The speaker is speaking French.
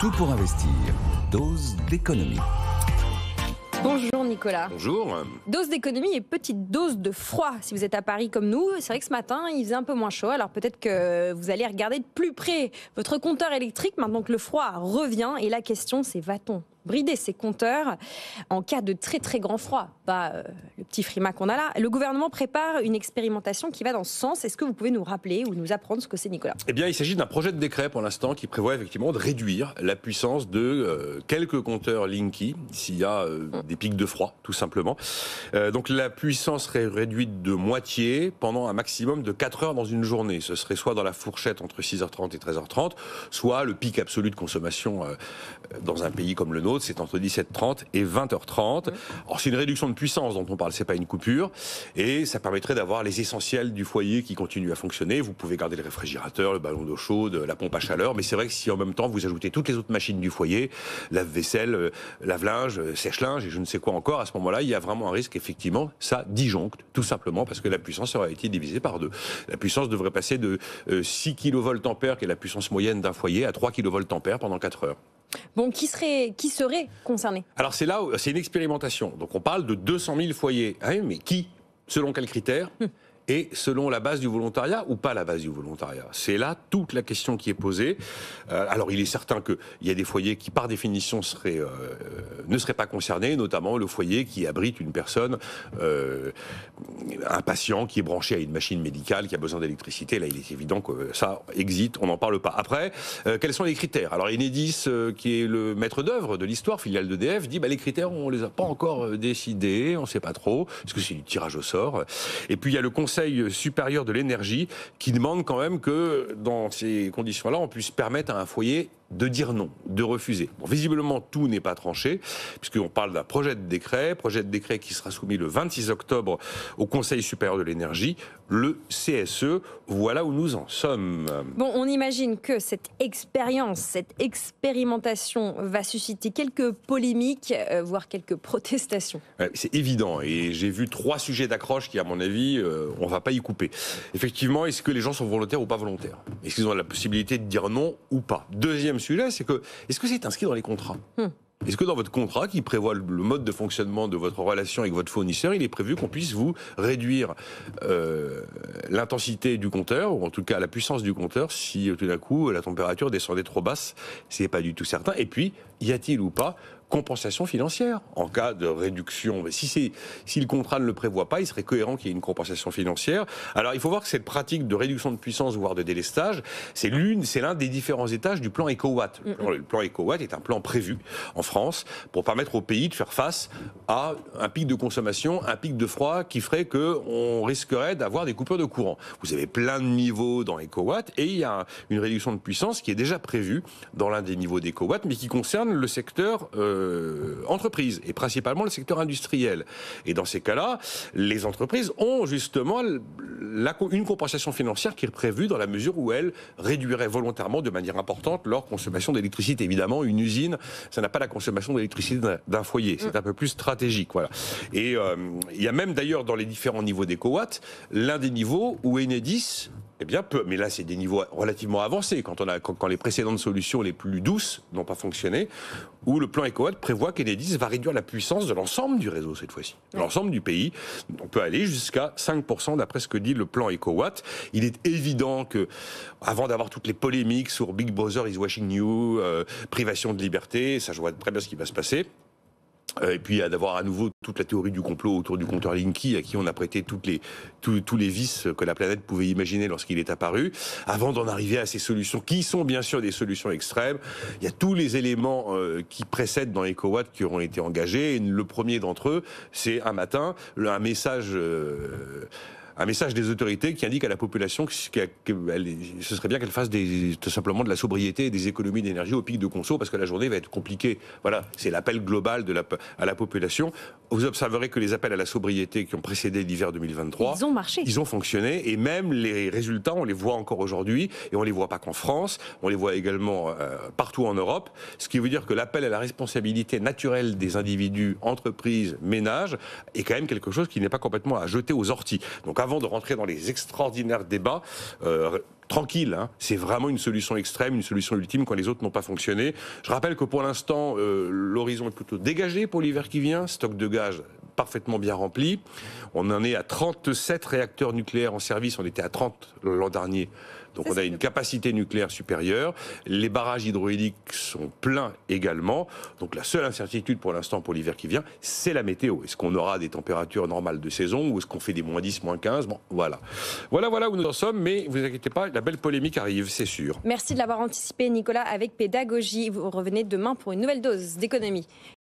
Tout pour investir. Dose d'économie. Bonjour Nicolas. Bonjour. Dose d'économie et petite dose de froid. Si vous êtes à Paris comme nous, c'est vrai que ce matin, il faisait un peu moins chaud. Alors peut-être que vous allez regarder de plus près votre compteur électrique maintenant que le froid revient. Et la question, c'est va-t-on brider ces compteurs en cas de très très grand froid? Pas le petit frima qu'on a là. Le gouvernement prépare une expérimentation qui va dans ce sens. Est-ce que vous pouvez nous rappeler ou nous apprendre ce que c'est, Nicolas? Eh bien, il s'agit d'un projet de décret pour l'instant qui prévoit effectivement de réduire la puissance de quelques compteurs Linky s'il y a des pics de froid, tout simplement. Donc la puissance serait réduite de moitié pendant un maximum de 4 heures dans une journée. Ce serait soit dans la fourchette entre 6h30 et 13h30, soit le pic absolu de consommation dans un pays comme le nôtre, c'est entre 17h30 et 20h30. Alors c'est une réduction de puissance dont on parle, c'est pas une coupure, et ça permettrait d'avoir les essentiels du foyer qui continuent à fonctionner. Vous pouvez garder le réfrigérateur, le ballon d'eau chaude, la pompe à chaleur, mais c'est vrai que si en même temps vous ajoutez toutes les autres machines du foyer, lave-vaisselle, lave-linge, sèche-linge et je ne sais quoi encore, à ce moment-là, il y a vraiment un risque, effectivement, ça disjoncte, tout simplement parce que la puissance aurait été divisée par 2. La puissance devrait passer de 6 kVA, qui est la puissance moyenne d'un foyer, à 3 kVA pendant 4 heures. Bon, qui serait concerné? Alors c'est là, c'est une expérimentation. Donc on parle de 200 000 foyers. Ah oui, mais qui? Selon quels critères? Et selon la base du volontariat ou pas la base du volontariat? C'est là toute la question qui est posée. Alors il est certain qu'il y a des foyers qui par définition ne seraient pas concernés, notamment le foyer qui abrite une personne, un patient qui est branché à une machine médicale, qui a besoin d'électricité. Là il est évident que ça existe, on n'en parle pas. Après, quels sont les critères? Alors Enedis, qui est le maître d'œuvre de l'histoire, filiale d'EDF, dit les critères on les a pas encore décidés, on ne sait pas trop, parce que c'est du tirage au sort. Et puis il y a le Conseil supérieur de l'énergie qui demande quand même que dans ces conditions-là, on puisse permettre à un foyer de dire non, de refuser. Bon, visiblement, tout n'est pas tranché, puisqu'on parle d'un projet de décret qui sera soumis le 26 octobre au Conseil supérieur de l'énergie, le CSE. Voilà où nous en sommes. Bon, on imagine que cette expérience, cette expérimentation va susciter quelques polémiques, voire quelques protestations. Ouais, c'est évident, et j'ai vu 3 sujets d'accroche qui, à mon avis, on ne va pas y couper. Effectivement, est-ce que les gens sont volontaires ou pas volontaires? Est-ce qu'ils ont la possibilité de dire non ou pas? Deuxième sujet, c'est que, est-ce que c'est inscrit dans les contrats? Est-ce que dans votre contrat qui prévoit le mode de fonctionnement de votre relation avec votre fournisseur, il est prévu qu'on puisse vous réduire l'intensité du compteur, ou en tout cas la puissance du compteur, si tout d'un coup la température descendait trop basse? C'est pas du tout certain. Et puis, y a-t-il ou pas compensation financière en cas de réduction? Mais si le contrat ne le prévoit pas, il serait cohérent qu'il y ait une compensation financière. Alors il faut voir que cette pratique de réduction de puissance, voire de délestage, c'est l'un des différents étages du plan EcoWatt. Le plan EcoWatt est un plan prévu en France pour permettre au pays de faire face à un pic de consommation, un pic de froid qui ferait qu'on risquerait d'avoir des coupures de courant. Vous avez plein de niveaux dans EcoWatt et il y a une réduction de puissance qui est déjà prévue dans l'un des niveaux d'EcoWatt, mais qui concerne le secteur entreprises, et principalement le secteur industriel. Et dans ces cas-là, les entreprises ont justement une compensation financière qui est prévue dans la mesure où elles réduiraient volontairement de manière importante leur consommation d'électricité. Évidemment, une usine, ça n'a pas la consommation d'électricité d'un foyer. C'est un peu plus stratégique. Voilà. Et il y a même d'ailleurs dans les différents niveaux d'EcoWatt, l'un des niveaux où Enedis, mais là c'est des niveaux relativement avancés, quand les précédentes solutions les plus douces n'ont pas fonctionné, où le plan EcoWatt prévoit qu'Enedis va réduire la puissance de l'ensemble du réseau cette fois-ci, de l'ensemble du pays. On peut aller jusqu'à 5% d'après ce que dit le plan EcoWatt. Il est évident que, avant d'avoir toutes les polémiques sur Big Brother is watching you, privation de liberté, ça je vois très bien ce qui va se passer. Et puis d'avoir à nouveau toute la théorie du complot autour du compteur Linky, à qui on a prêté tous les vices que la planète pouvait imaginer lorsqu'il est apparu, avant d'en arriver à ces solutions qui sont bien sûr des solutions extrêmes. Il y a tous les éléments qui précèdent dans EcoWatt qui auront été engagés. Et le premier d'entre eux, c'est un matin un message des autorités qui indique à la population que ce serait bien qu'elle fasse tout simplement de la sobriété et des économies d'énergie au pic de conso, parce que la journée va être compliquée. Voilà, c'est l'appel global à la population. Vous observerez que les appels à la sobriété qui ont précédé l'hiver 2023, ils ont marché. Ils ont fonctionné, et même les résultats, on les voit encore aujourd'hui, et on les voit pas qu'en France, on les voit également partout en Europe, ce qui veut dire que l'appel à la responsabilité naturelle des individus, entreprises, ménages, est quand même quelque chose qui n'est pas complètement à jeter aux orties. Donc avant de rentrer dans les extraordinaires débats, tranquille, hein. C'est vraiment une solution extrême, une solution ultime quand les autres n'ont pas fonctionné. Je rappelle que pour l'instant, l'horizon est plutôt dégagé pour l'hiver qui vient, stock de gaz parfaitement bien rempli. On en est à 37 réacteurs nucléaires en service, on était à 30 l'an dernier. Donc on a une capacité nucléaire supérieure. Les barrages hydrauliques sont pleins également. Donc la seule incertitude pour l'instant pour l'hiver qui vient, c'est la météo. Est-ce qu'on aura des températures normales de saison ou est-ce qu'on fait des moins 10, moins 15 ? Bon, voilà. Voilà où nous en sommes, mais vous inquiétez pas, la belle polémique arrive, c'est sûr. Merci de l'avoir anticipé, Nicolas, avec pédagogie. Vous revenez demain pour une nouvelle dose d'économie.